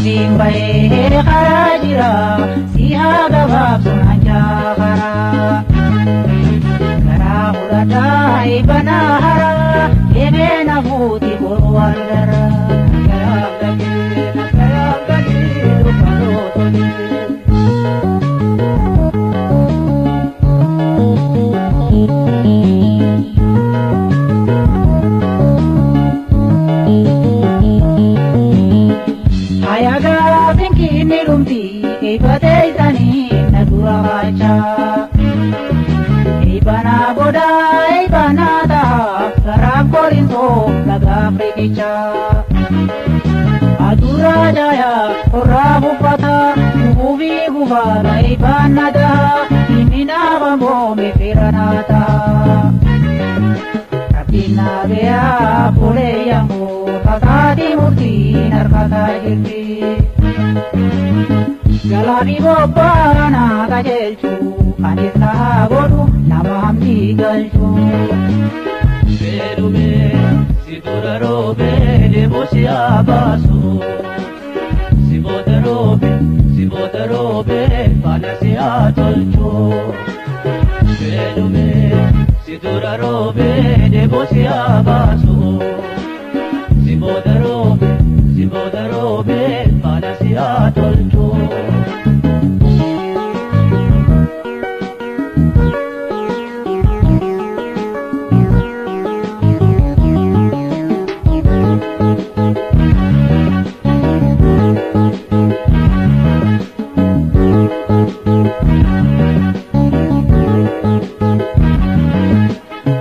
Amnaafin bahee karaa jira si haa gabaabsuun hanjaafara. Garaa fudhataa eebanaa hara deemee na fuuti boru wal gara. Nagaraam gadi dhufanoo tole. Ibana boda, ibana da, garab korinto, lagam rekicha. Adura jaya, orabu pata, ubi gubara, ibana da, imina bambo me firanata. Kapina bea, pole yamu, kakadi murti, narkata jirti. Galabi bobbana kajelchu, anis na godu nama hamdi galchu. Berume sidura robe debo siya basu. Sibota robe pala siya tolchu. Berume sidura robe debo siya basu. Sibota robe pala siya tolchu.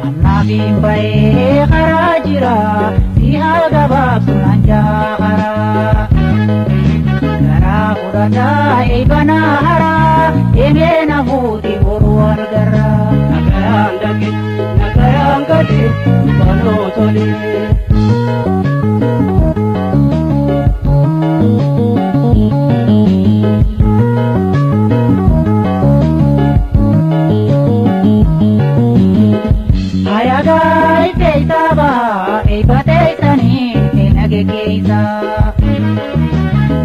Amnaafin bahee karaa jira si haa gabaabsuun hanjaafara. Garaa fudhataa eebanaa hara deemee na fuuti boru wal gara. Nagaraam gadi dhufanoo tole.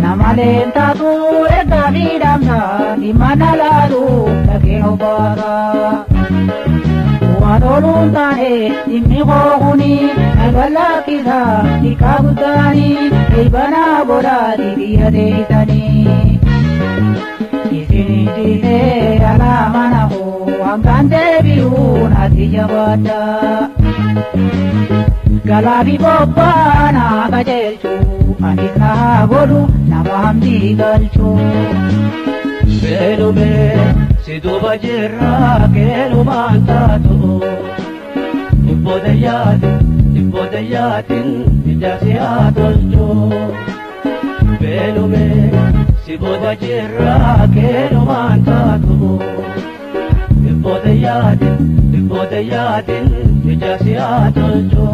Namaleen taatu erga miidhamsa dhimma laalu dhageen obbaata. Waan ooluun taane dhimmi koohuni nagalakkisa dhiqaa guddaani eebanaa godhaati biyya deessanii. Isin dhiisee alaa mana koo hangaan deebi'uun ati jabaadha. Galabi bobbana kajelchu, anis na godu nama hamdi galchu. Berume siduba jirra keelumaan taatu. Ibboota yaatin ija siyaa tolchu. Berume siboota jirra keelumaan taatu. Ibboota yaatin ija siyaa tolchu.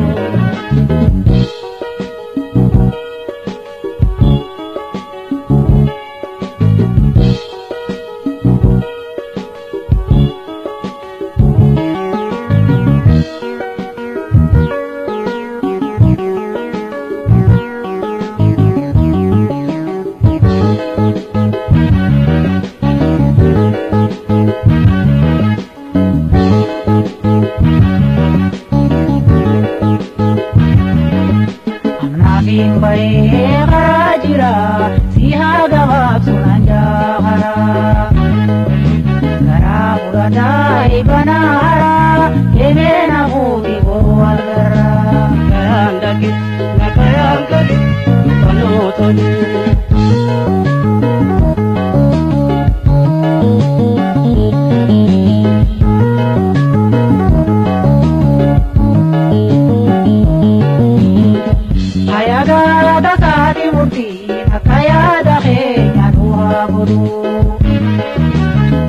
Amnaafin bahee karaa jira si haa gabaabsuun hanjaafara. Garaa fudhataa eebanaa hara deemee na fuuti boru wal gara. Nagaraam gadi dhufanoo tole.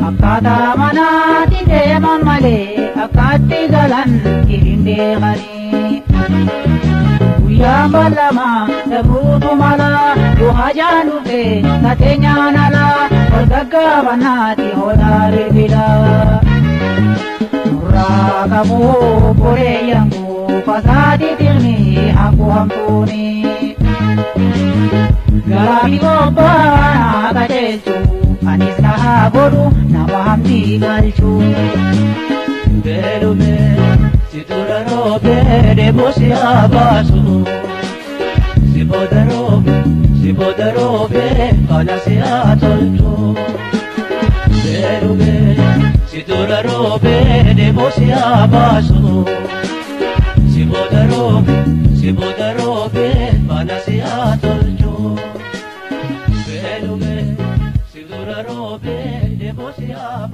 Akkaataa manaatti deeman malee akkaatti galan hin deemanii. Guyyaan bal'ama dabruutu mala yoo hajaan dhufe kateenyaan ala wal gaggaabannaati hoolaa rirfida. Nurraa qabuu boreeyyan koo fasaati tirni hangu hamtuuni. Garaami bobbaa qajeelchu anis na haa godhu nama hambii galchu. Beelume si dura roobee deeboo si haa baasu. Si booda roobee kana si haa tolchu. Beelume si dura roobee deeboo si haa baasu. Si booda roobee kana si haa tolchu. Beelume si dura roobee deeboo si haa